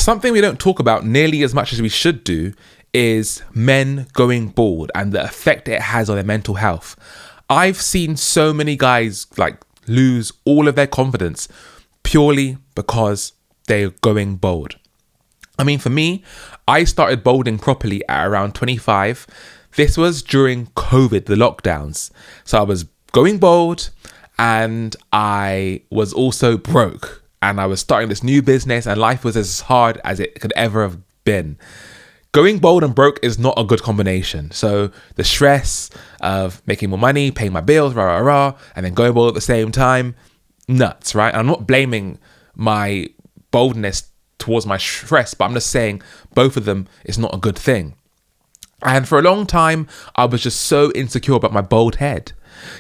Something we don't talk about nearly as much as we should do is men going bald and the effect it has on their mental health. I've seen so many guys like lose all of their confidence purely because they're going bald. I mean, for me, I started balding properly at around 25. This was during COVID, the lockdowns. So I was going bald and I was also broke. And I was starting this new business and life was as hard as it could ever have been. Going bald and broke is not a good combination. So the stress of making more money, paying my bills, and then going bald at the same time, nuts, right? And I'm not blaming my boldness towards my stress, but I'm just saying both of them is not a good thing. And for a long time, I was just so insecure about my bald head.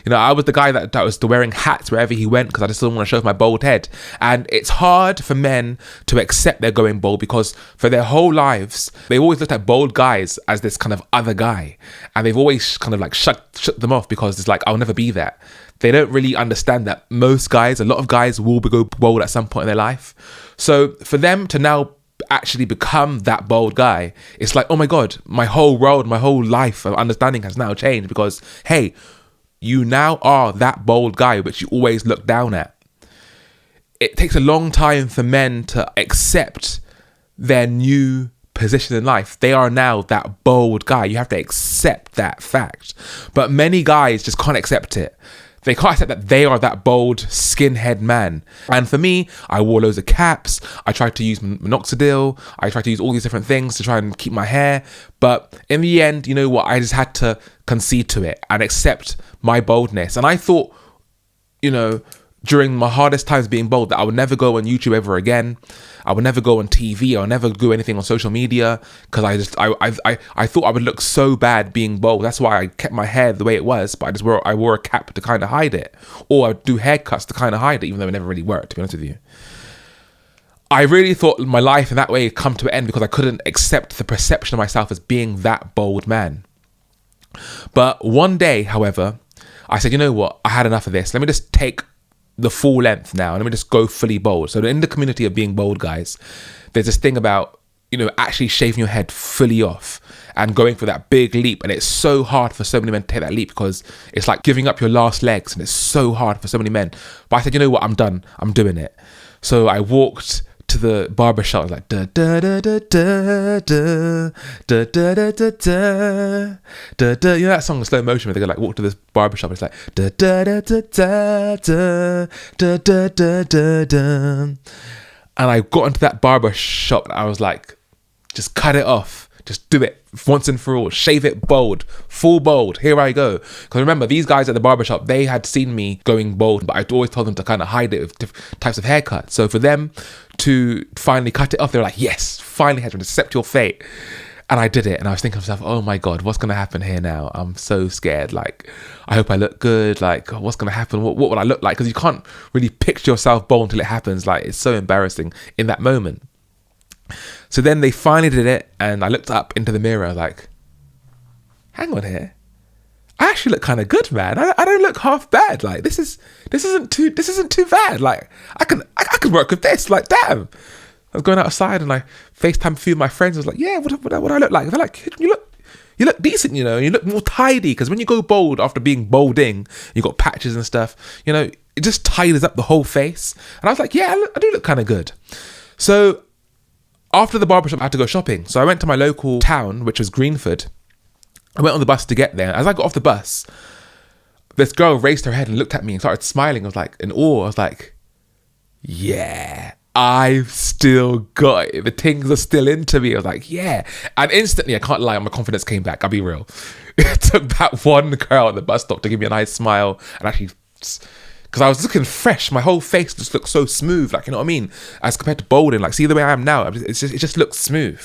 You know, I was the guy that was wearing hats wherever he went because I just didn't want to show off my bald head. And it's hard for men to accept they're going bald because for their whole lives, they always looked at bald guys as this kind of other guy. And they've always kind of like shut them off because it's like, I'll never be that. They don't really understand that a lot of guys will go bald at some point in their life. So for them to now actually become that bold guy, it's like, oh my God, my whole world, my whole life of understanding has now changed because, hey, you now are that bold guy which you always look down at. It takes a long time for men to accept their new position in life. They are now that bold guy. You have to accept that fact. But many guys just can't accept it. They can't accept that they are that bold skinhead man. And for me, I wore loads of caps. I tried to use minoxidil. I tried to use all these different things to try and keep my hair. But in the end, you know what? I just had to concede to it and accept my boldness. And I thought, you know, during my hardest times being bold, that I would never go on YouTube ever again. I would never go on TV. I'll never do anything on social media because I thought I would look so bad being bold. That's why I kept my hair the way it was, but I wore a cap to kind of hide it, or I would do haircuts to kind of hide it, even though it never really worked, to be honest with you. I really thought my life in that way had come to an end because I couldn't accept the perception of myself as being that bold man. But one day, however, I said, you know what? I had enough of this. Let me just take the full length now. Let me just go fully bold. So in the community of being bold guys, there's this thing about, you know, actually shaving your head fully off and going for that big leap. And it's so hard for so many men to take that leap because it's like giving up your last legs, and it's so hard for so many men. But I said, you know what? I'm done. I'm doing it. So I walked to the barbershop. I was like, da da da da da da da da da da da da. You know that song in slow motion where they go like walk to this barbershop. It's like da da da da da da da da da da da. And I got into that barbershop and I was like, just cut it off. Just do it once and for all. Shave it bald, full bald. Here I go. Because remember, these guys at the barbershop, they had seen me going bald, but I'd always told them to kind of hide it with different types of haircuts. So for them to finally cut it off, they were like, yes, finally had to accept your fate. And I did it. And I was thinking to myself, oh my God, what's going to happen here now? I'm so scared. Like, I hope I look good. Like, what's going to happen? What will I look like? Because you can't really picture yourself bald until it happens. Like, it's so embarrassing in that moment. So then they finally did it, and I looked up into the mirror like, hang on here, I actually look kind of good, man. I don't look half bad. Like this isn't too bad. Like I can work with this. Like damn. I was going outside and I FaceTime a few of my friends. I was like, yeah, what I look like? They're like, you look decent, you know. You look more tidy because when you go bald after being balding, you got patches and stuff. You know, it just tidies up the whole face. And I was like, yeah, I do look kind of good. So after the barbershop, I had to go shopping. So I went to my local town, which was Greenford. I went on the bus to get there. As I got off the bus, this girl raised her head and looked at me and started smiling. I was like, in awe. I was like, yeah, I've still got it. The things are still into me. I was like, yeah. And instantly, I can't lie, my confidence came back. I'll be real. It took that one girl at the bus stop to give me a nice smile and actually... Because I was looking fresh. My whole face just looked so smooth. Like, you know what I mean? As compared to balding. Like, see the way I am now? It just looks smooth.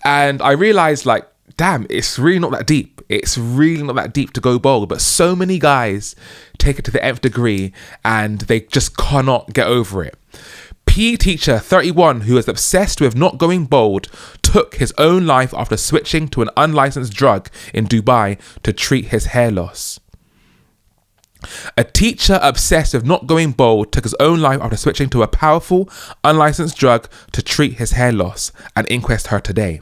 And I realised, like, damn, it's really not that deep. It's really not that deep to go bald. But so many guys take it to the nth degree and they just cannot get over it. PE teacher 31 who is obsessed with not going bald took his own life after switching to an unlicensed drug in Dubai to treat his hair loss. A teacher obsessed with not going bald took his own life after switching to a powerful, unlicensed drug to treat his hair loss, an inquest heard today.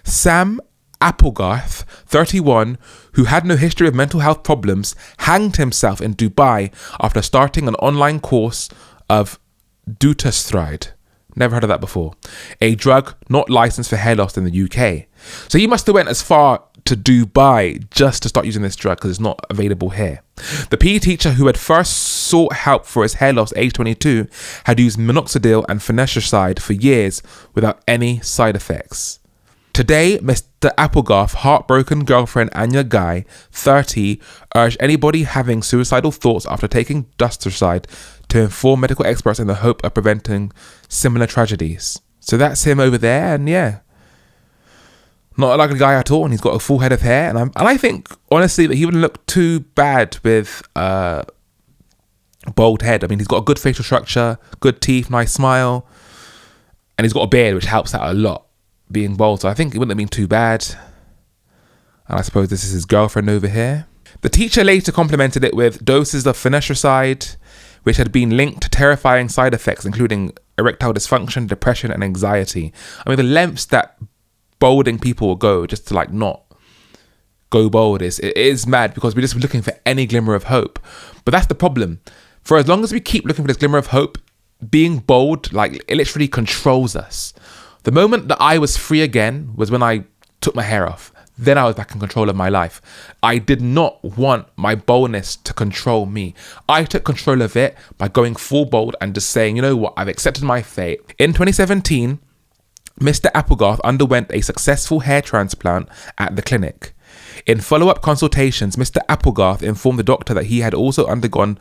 Sam Applegarth, 31, who had no history of mental health problems, hanged himself in Dubai after starting an online course of dutasteride. Never heard of that before. A drug not licensed for hair loss in the UK. So he must have went as far to Dubai just to start using this drug because it's not available here. The PE teacher who had first sought help for his hair loss at age 22 had used minoxidil and finasteride for years without any side effects. Today, Mr. Applegarth, heartbroken girlfriend Anya Guy, 30, urged anybody having suicidal thoughts after taking dutasteride to inform medical experts in the hope of preventing similar tragedies. So that's him over there, and yeah, not like a guy at all, and he's got a full head of hair, and I think honestly that he wouldn't look too bad with bald head. I mean, he's got a good facial structure, good teeth, nice smile, and he's got a beard, which helps out a lot being bald. So I think it wouldn't have been too bad. And I suppose this is his girlfriend over here. The teacher later complimented it with doses of finasteride, which had been linked to terrifying side effects, including erectile dysfunction, depression, and anxiety. I mean, the lengths that balding people will go just to like not go bald it is mad, because we're just looking for any glimmer of hope. But that's the problem. For as long as we keep looking for this glimmer of hope, being bald, like, it literally controls us. The moment that I was free again was when I took my hair off. Then I was back in control of my life. I did not want my baldness to control me. I took control of it by going full bald and just saying, you know what, I've accepted my fate. In 2017, Mr. Applegarth underwent a successful hair transplant at the clinic. In follow-up consultations, Mr. Applegarth informed the doctor that he had also undergone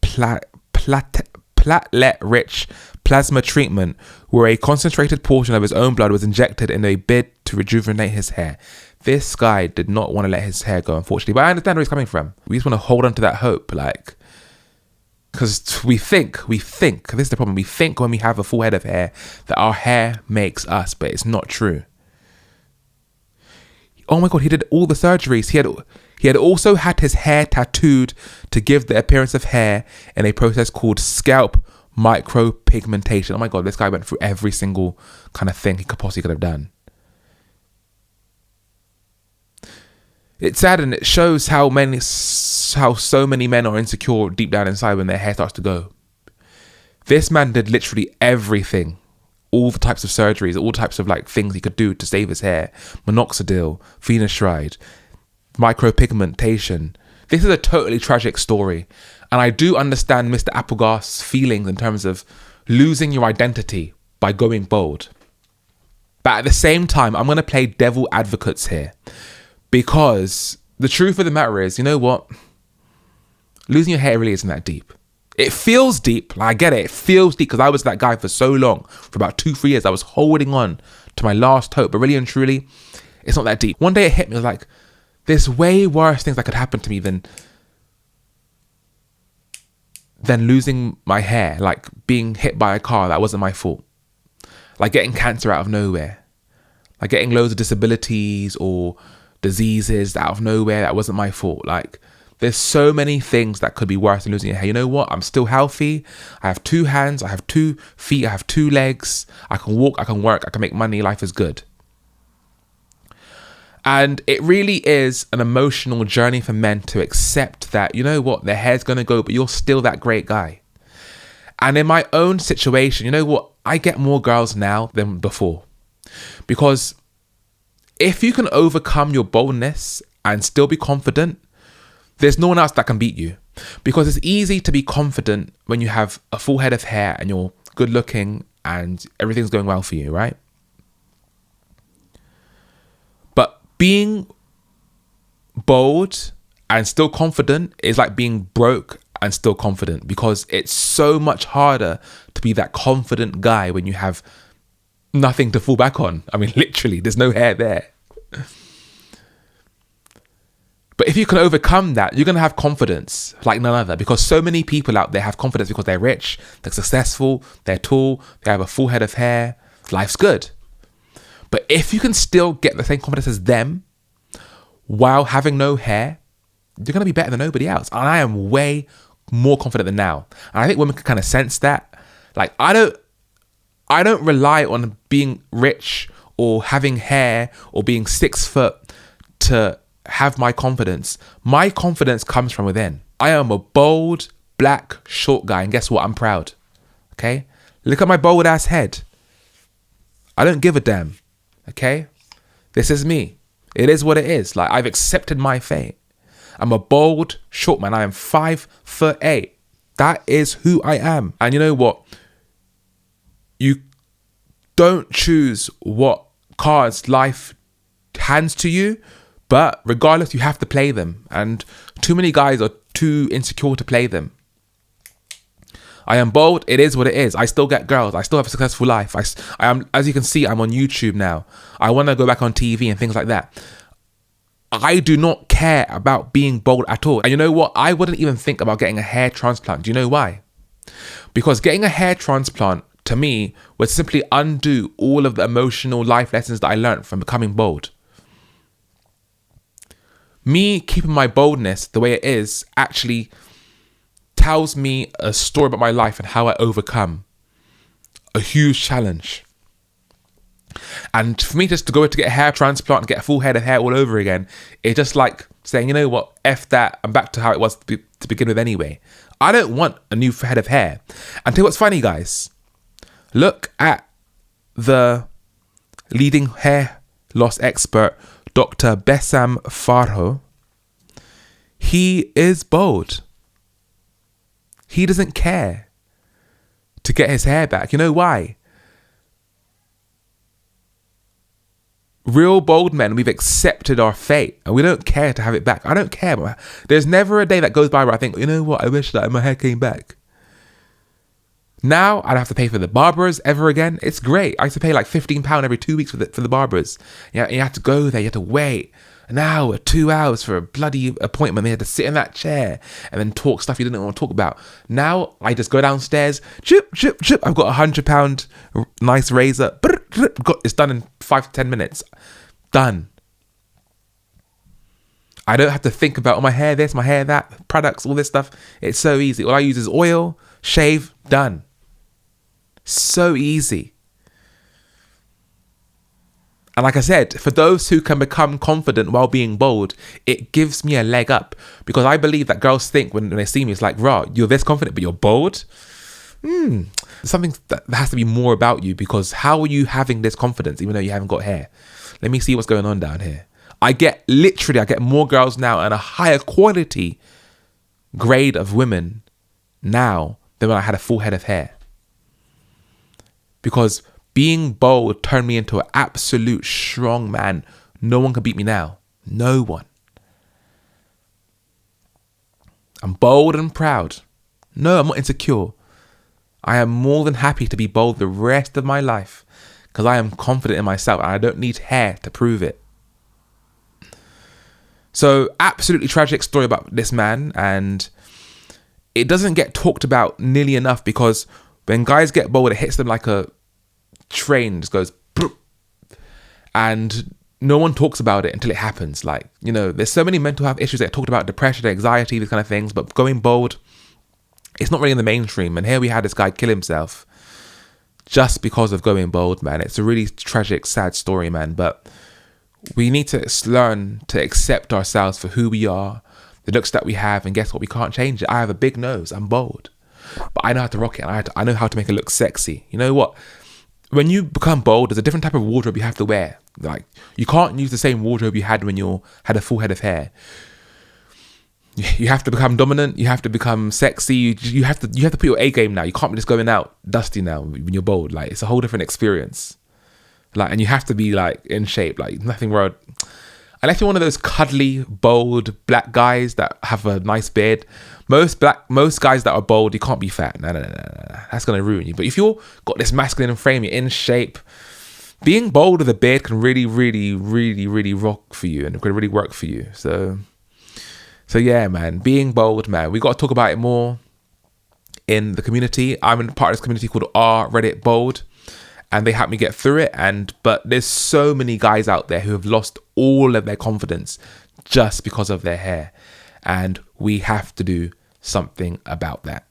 platelet-rich plasma treatment, where a concentrated portion of his own blood was injected in a bid to rejuvenate his hair. This guy did not want to let his hair go, unfortunately, but I understand where he's coming from. We just want to hold on to that hope, like, because we think, this is the problem, we think when we have a full head of hair that our hair makes us, but it's not true. Oh my God, he did all the surgeries. He had also had his hair tattooed to give the appearance of hair in a process called scalp micropigmentation. Oh my God, this guy went through every single kind of thing he could have done. It's sad, and it shows how so many men are insecure deep down inside when their hair starts to go. This man did literally everything, all the types of surgeries, all types of like things he could do to save his hair. Minoxidil, finasteride, micropigmentation. This is a totally tragic story. And I do understand Mr. Applegarth's feelings in terms of losing your identity by going bald. But at the same time, I'm going to play devil advocates here. Because the truth of the matter is, you know what? Losing your hair really isn't that deep. It feels deep. Like, I get it. It feels deep because I was that guy for so long. For about 2-3 years, I was holding on to my last hope. But really and truly, it's not that deep. One day it hit me. I was like, there's way worse things that could happen to me than losing my hair. Like being hit by a car that wasn't my fault. Like getting cancer out of nowhere. Like getting loads of disabilities or diseases out of nowhere that wasn't my fault. Like, there's so many things that could be worse than losing your hair. You know what? I'm still healthy. I have 2 hands. I have 2 feet. I have 2 legs. I can walk. I can work. I can make money. Life is good. And it really is an emotional journey for men to accept that, you know what? Their hair's going to go, but you're still that great guy. And in my own situation, you know what? I get more girls now than before. Because if you can overcome your boldness and still be confident, there's no one else that can beat you. Because it's easy to be confident when you have a full head of hair and you're good looking and everything's going well for you, right? But being bold and still confident is like being broke and still confident, because it's so much harder to be that confident guy when you have nothing to fall back on. I mean, literally, there's no hair there. But if you can overcome that, you're going to have confidence like none other, because so many people out there have confidence because they're rich, they're successful, they're tall, they have a full head of hair, life's good. But if you can still get the same confidence as them while having no hair, you're going to be better than nobody else. And I am way more confident than now. And I think women can kind of sense that. Like, I don't rely on being rich or having hair or being 6 foot to have my confidence. My confidence comes from within. I am a bold, black, short guy. And guess what? I'm proud. Okay? Look at my bold ass head. I don't give a damn. Okay? This is me. It is what it is. Like, I've accepted my fate. I'm a bold, short man. I am 5'8". That is who I am. And you know what? You don't choose what cards life hands to you, but regardless, you have to play them. And too many guys are too insecure to play them. I am bold. It is what it is. I still get girls. I still have a successful life. I am, as you can see, I'm on YouTube now. I want to go back on TV and things like that. I do not care about being bold at all. And you know what? I wouldn't even think about getting a hair transplant. Do you know why? Because getting a hair transplant, to me, would simply undo all of the emotional life lessons that I learned from becoming bold. Me keeping my boldness the way it is actually tells me a story about my life and how I overcome a huge challenge. And for me just to go to get a hair transplant and get a full head of hair all over again, it's just like saying, you know what, F that, I'm back to how it was to begin with anyway. I don't want a new head of hair. And tell you what's funny, guys. Look at the leading hair loss expert, Dr. Bessam Farho. He is bold. He doesn't care to get his hair back. You know why? Real bold men, we've accepted our fate and we don't care to have it back. I don't care. But there's never a day that goes by where I think, you know what, I wish that my hair came back. Now I don't have to pay for the barbers ever again. It's great. I used to pay like £15 every 2 weeks for the barbers. Yeah, you had to go there, you had to wait an hour, 2 hours for a bloody appointment. They had to sit in that chair and then talk stuff you didn't want to talk about. Now I just go downstairs, chip, chip, chip. I've got £100 nice razor. It's done in 5 to 10 minutes. Done. I don't have to think about, my hair this, my hair that, products, all this stuff. It's so easy. All I use is oil, shave, done. So easy. And like I said, for those who can become confident while being bold, it gives me a leg up. Because I believe that girls think when they see me, it's like, rah, you're this confident, but you're bold? Something that has to be more about you, because how are you having this confidence even though you haven't got hair? Let me see what's going on down here. I get more girls now and a higher quality grade of women now than when I had a full head of hair. Because being bold turned me into an absolute strong man. No one can beat me now. No one. I'm bold and proud. No, I'm not insecure. I am more than happy to be bold the rest of my life because I am confident in myself and I don't need hair to prove it. So, absolutely tragic story about this man, and it doesn't get talked about nearly enough because when guys get bold, it hits them like a train, just goes boop, and no one talks about it until it happens. Like, you know, there's so many mental health issues that talked about, depression, anxiety, these kind of things, but going bold, it's not really in the mainstream. And here we had this guy kill himself just because of going bold, man. It's a really tragic, sad story, man. But we need to learn to accept ourselves for who we are, the looks that we have, and guess what? We can't change it. I have a big nose. I'm bold. But I know how to rock it. I know how to make it look sexy. You know what? When you become bold, there's a different type of wardrobe you have to wear. Like, you can't use the same wardrobe you had when you had a full head of hair. You have to become dominant. You have to become sexy. You have to put your A game now. You can't be just going out dusty now when you're bold. Like, it's a whole different experience. Like, and you have to be like in shape. Like, nothing wrong. Unless you're one of those cuddly, bold black guys that have a nice beard. Most guys that are bold, you can't be fat. No. That's gonna ruin you. But if you're got this masculine frame, you're in shape, being bold with a beard can really, really, really, really rock for you, and it can really work for you. So yeah, man, being bold, man. We got to talk about it more in the community. I'm in part of this community called R Reddit Bold, and they helped me get through it. But there's so many guys out there who have lost all of their confidence just because of their hair. and we have to do something about that.